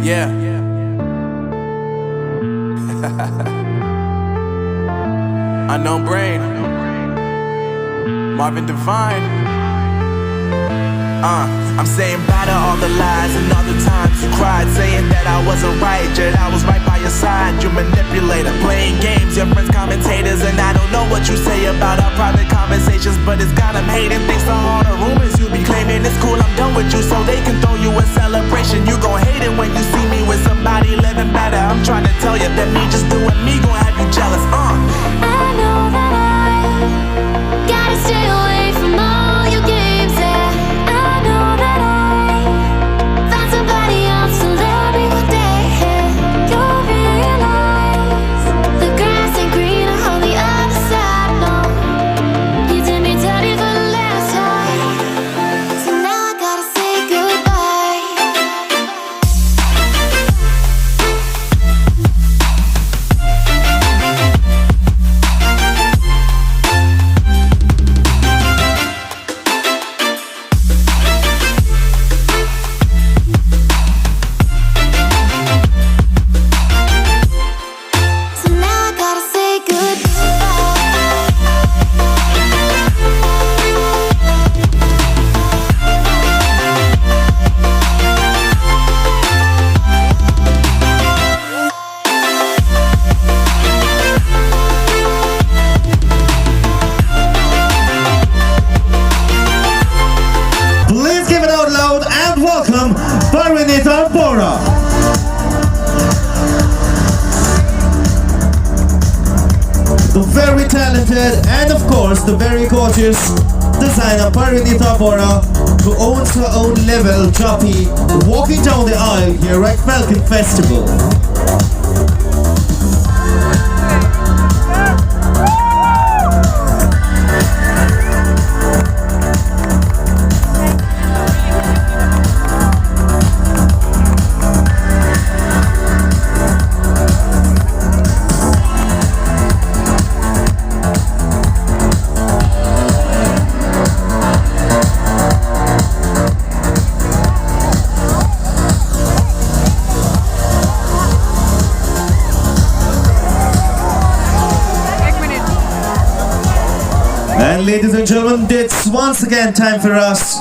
Yeah. Unknown Brain. Marvin Devine. I'm saying bye to all the lies and all the times you cried, saying that I wasn't right, yet I was right by your side. You manipulator, playing games, your friends commentators, and I don't know what you say about our private conversations, but it's got them hating. Thanks to all the rumors you be claiming. It's cool, I'm done with you, so they can throw you a celebration. You gon' hate it when you see me with somebody living better. I'm trying to tell you that me just doing me gon' have you jealous. I know that I gotta stay away from all your games. Yeah, I know that I found somebody else to love me one day. You'll realize the grass ain't greener on the other side. No, you did me dirty for the last time, so now I gotta say goodbye. So now I gotta say Please give it out loud and welcome Parinita Bora. The very talented and of course the very gorgeous designer Parinita Bora, who owns her own level jockey, walking down the aisle here at Falcon Festival. And ladies and gentlemen, it's once again time for us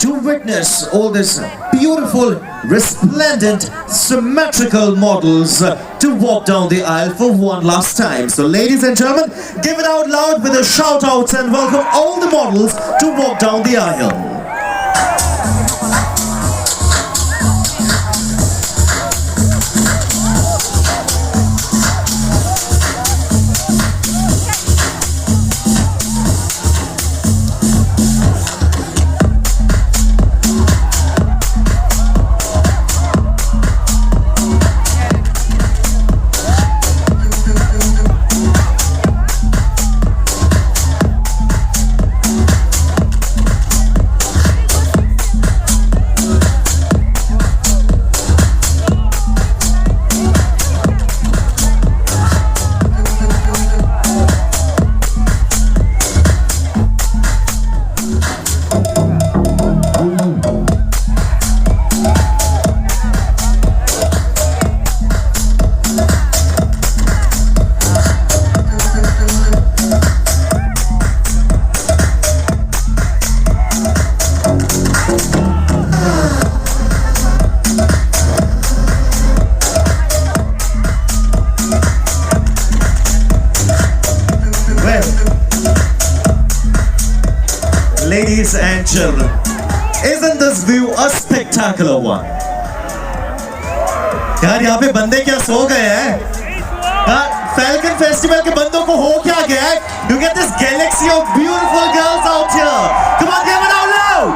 to witness all these beautiful, resplendent, symmetrical models to walk down the aisle for one last time. So ladies and gentlemen, give it out loud with a shout out and welcome all the models to walk down the aisle. Ladies and gentlemen, isn't this view a spectacular one? यार यहाँ पे बंदे क्या सो गए हैं? Falcon Festival के बंदों को हो क्या गया है? You get this galaxy of beautiful girls out here. Come on, give it out loud!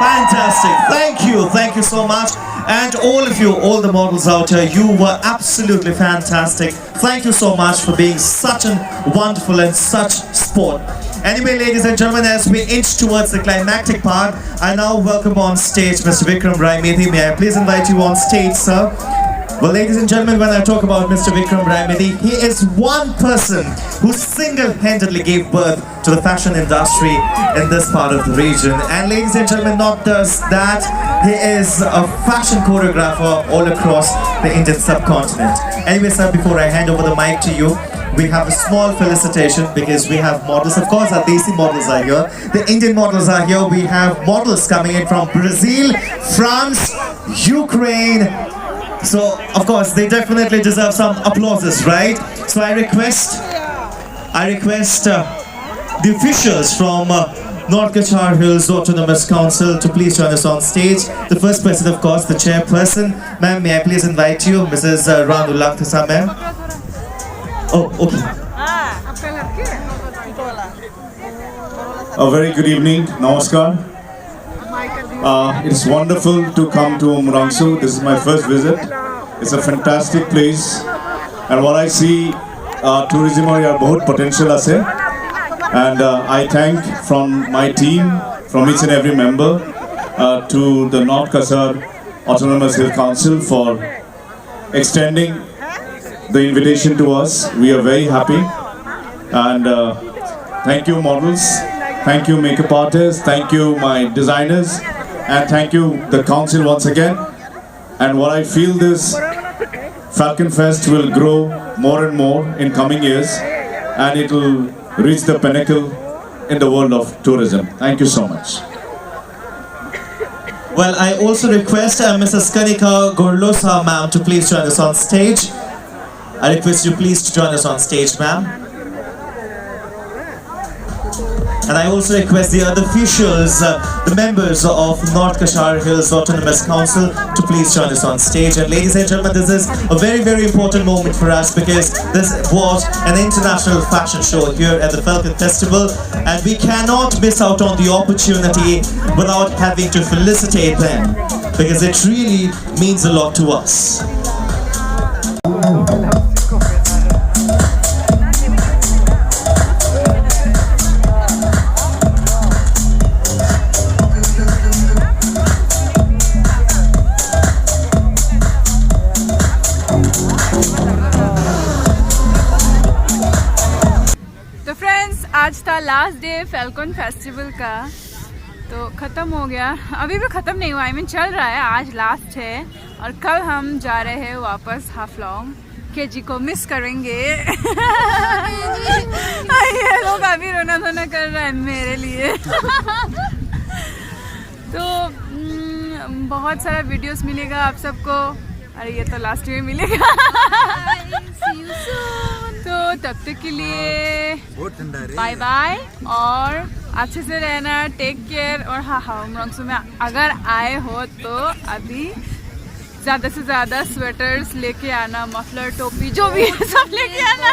Fantastic, thank you so much. And all of you, all the models out here, you were absolutely fantastic. Thank you so much for being such a wonderful and such sport. Anyway, ladies and gentlemen, as we inch towards the climactic part, I now welcome on stage Mr. Vikram Rai Methi. May I please invite you on stage, sir? Well, ladies and gentlemen, when I talk about Mr. Vikram Raimedi, he is one person who single-handedly gave birth to the fashion industry in this part of the region. And ladies and gentlemen, not just that, he is a fashion choreographer all across the Indian subcontinent. Anyway, sir, before I hand over the mic to you, we have a small felicitation because we have models. Of course, our Desi models are here. The Indian models are here. We have models coming in from Brazil, France, Ukraine. So, of course, they definitely deserve some applauses, right? So I request the officials from North Kachar Hills Autonomous Council to please join us on stage. The first person, of course, the chairperson. Ma'am, may I please invite you, Mrs. Ranu Lakthasa, ma'am? Oh, okay. A very good evening, namaskar. It's wonderful to come to Umrangso. This is my first visit. It's a fantastic place. And what I see, tourism area बहुत potential আছে. And I thank from my team, from each and every member, to the North Kasar Autonomous Hill Council for extending the invitation to us. We are very happy. And thank you models, thank you makeup artists, thank you my designers, and thank you the council once again. And what I feel, this Falcon Fest will grow more and more in coming years, and it will reach the pinnacle in the world of tourism. Thank you so much. Well, I also request Mrs. Kanika Gorlosa, ma'am, to please join us on stage. I request you please to join us on stage, ma'am. And I also request the other officials, the members of North Kashar Hills Autonomous Council to please join us on stage. And ladies and gentlemen, this is a very, very important moment for us because this was an international fashion show here at the Falcon Festival. And we cannot miss out on the opportunity without having to felicitate them because it really means a lot to us. आज था last day falcon festival का, तो ख़त्म हो गया. अभी भी ख़त्म नहीं हुआ, चल रहा है. आज लास्ट है और कल हम जा रहे हैं वापस हाफलॉन्ग. केजी को मिस करेंगे. ये लोग अभी रोना धोना कर रहा है मेरे लिए. तो बहुत सारा वीडियोस मिलेगा आप सबको. अरे ये तो लास्ट में मिलेगा. तो तब तक के लिए बाय बाय और अच्छे से रहना. Take care. और हाँ, उमरंगसो में अगर आए हो तो अभी ज़्यादा से ज़्यादा स्वेटर्स लेके आना, मफलर, टोपी, जो भी है सब लेके आना.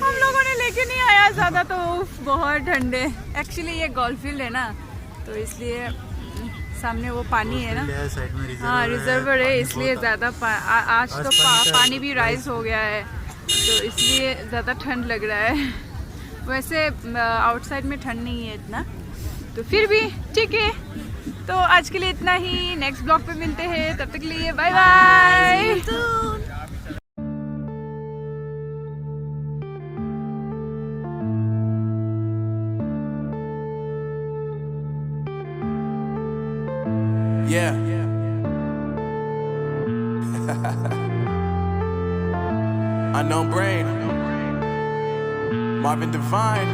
हम लोगों ने लेके नहीं आया ज़्यादा, तो बहुत ठंडे. एक्चुअली ये गोल्फ फील्ड है ना, तो इसलिए सामने वो पानी है ना. हाँ, रिजर्वर है, इसलिए ज़्यादा आज तो पानी भी राइज हो गया है, तो इसलिए ज़्यादा ठंड लग रहा है. वैसे आउटसाइड में ठंड नहीं है इतना, तो फिर भी ठीक है. तो आज के लिए इतना ही. नेक्स्ट ब्लॉग पे मिलते हैं. तब तक के लिए bye bye. Yeah. Unknown Brain, Marvin Devine.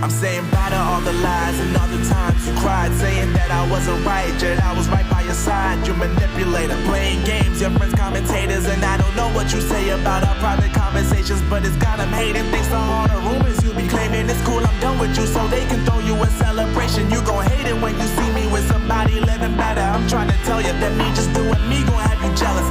I'm saying bye to all the lies and all the times you cried, saying that I wasn't right, yet I was right by your side. You manipulator, playing games, your friends commentators, and I don't know what you say about our private conversations, but it's got them hating. Thanks to all the rumors you be claiming. It's cool, I'm done with you, so they can throw you a celebration. You gon' hate it when you see me with somebody living better. I'm trying to tell you that me just doing me gon' have you jealous.